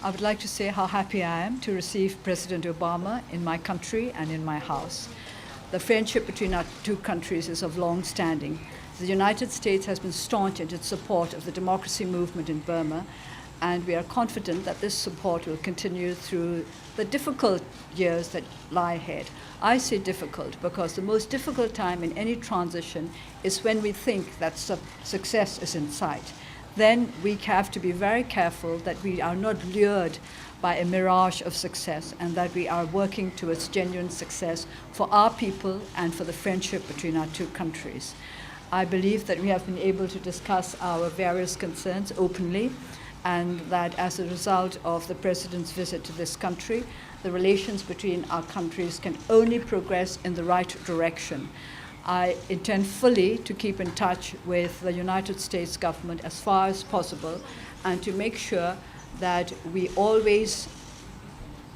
I would like to say how happy I am to receive President Obama in my country and in my house. The friendship between our two countries is of long standing. The United States has been staunch in its support of the democracy movement in Burma, and we are confident that this support will continue through the difficult years that lie ahead. I say difficult because the most difficult time in any transition is when we think that success is in sight. Then we have to be very careful that we are not lured by a mirage of success and that we are working towards genuine success for our people and for the friendship between our two countries. I believe that we have been able to discuss our various concerns openly, and that as a result of the President's visit to this country, the relations between our countries can only progress in the right direction. I intend fully to keep in touch with the United States government as far as possible and to make sure that we always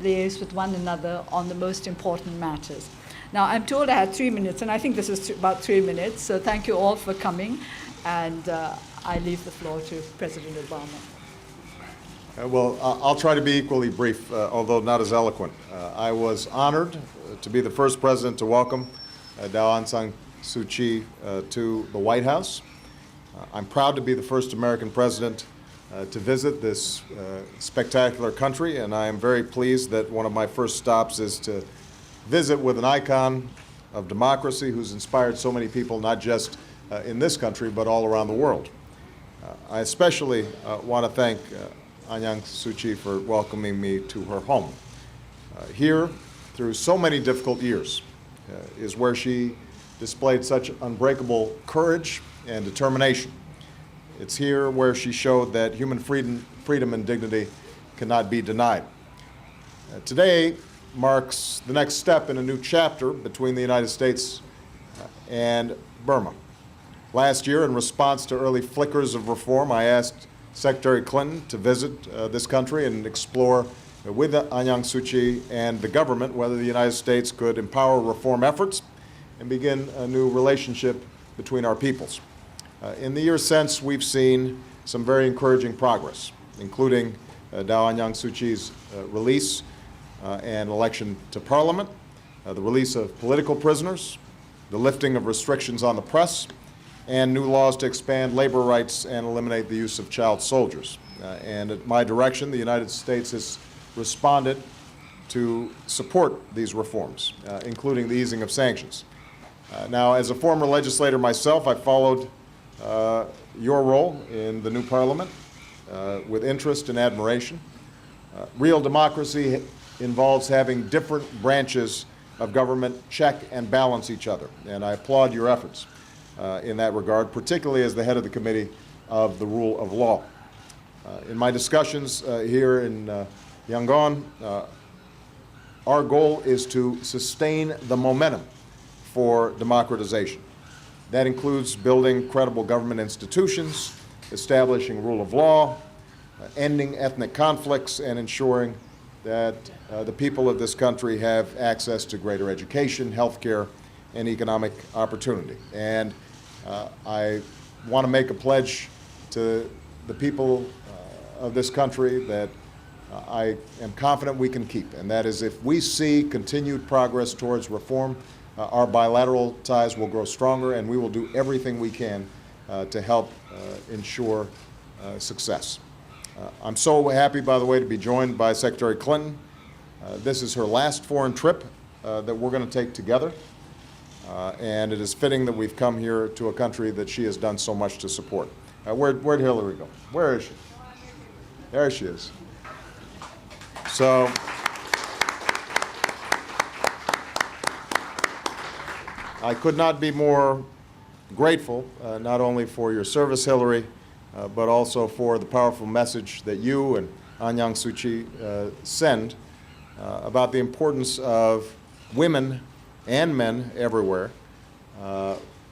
liaise with one another on the most important matters. Now, I'm told I had 3 minutes, and I think this is about 3 minutes, so thank you all for coming, and I leave the floor to President Obama. I'll try to be equally brief, although not as eloquent. I was honored to be the first president to welcome Aung San Suu Kyi to the White House. I'm proud to be the first American president to visit this spectacular country, and I am very pleased that one of my first stops is to visit with an icon of democracy who's inspired so many people, not just in this country, but all around the world. I especially want to thank Aung San Suu Kyi for welcoming me to her home. Here, through so many difficult years, is where she displayed such unbreakable courage and determination. It's here where she showed that human freedom and dignity cannot be denied. Today marks the next step in a new chapter between the United States and Burma. Last year, in response to early flickers of reform, I asked Secretary Clinton to visit this country and explore with Aung San Suu Kyi and the government whether the United States could empower reform efforts and begin a new relationship between our peoples. In the years since, we've seen some very encouraging progress, including Aung San Suu Kyi's release and election to Parliament, the release of political prisoners, the lifting of restrictions on the press, and new laws to expand labor rights and eliminate the use of child soldiers. And at my direction, the United States has responded to support these reforms, including the easing of sanctions. Now, as a former legislator myself, I followed your role in the new parliament with interest and admiration. Real democracy involves having different branches of government check and balance each other, and I applaud your efforts in that regard, particularly as the head of the Committee of the Rule of Law. In my discussions here in Yangon, our goal is to sustain the momentum for democratization. That includes building credible government institutions, establishing rule of law, ending ethnic conflicts, and ensuring that the people of this country have access to greater education, health care, and economic opportunity. And I want to make a pledge to the people of this country that I am confident we can keep, and that is if we see continued progress towards reform, our bilateral ties will grow stronger, and we will do everything we can to help ensure success. I'm so happy, by the way, to be joined by Secretary Clinton. This is her last foreign trip that we're going to take together, and it is fitting that we've come here to a country that she has done so much to support. Where'd Hillary go? Where is she? There she is. So, I could not be more grateful, not only for your service, Hillary, but also for the powerful message that you and Aung San Suu Kyi send about the importance of women and men everywhere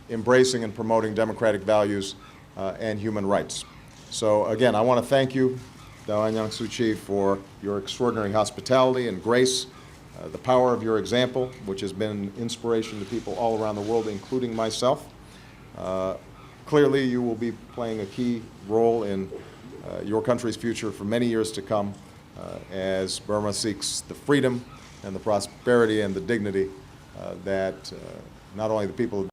embracing and promoting democratic values and human rights. So again, I want to thank you, Aung San Suu Kyi, for your extraordinary hospitality and grace, the power of your example, which has been an inspiration to people all around the world, including myself. Clearly, you will be playing a key role in your country's future for many years to come, as Burma seeks the freedom and the prosperity and the dignity that not only the people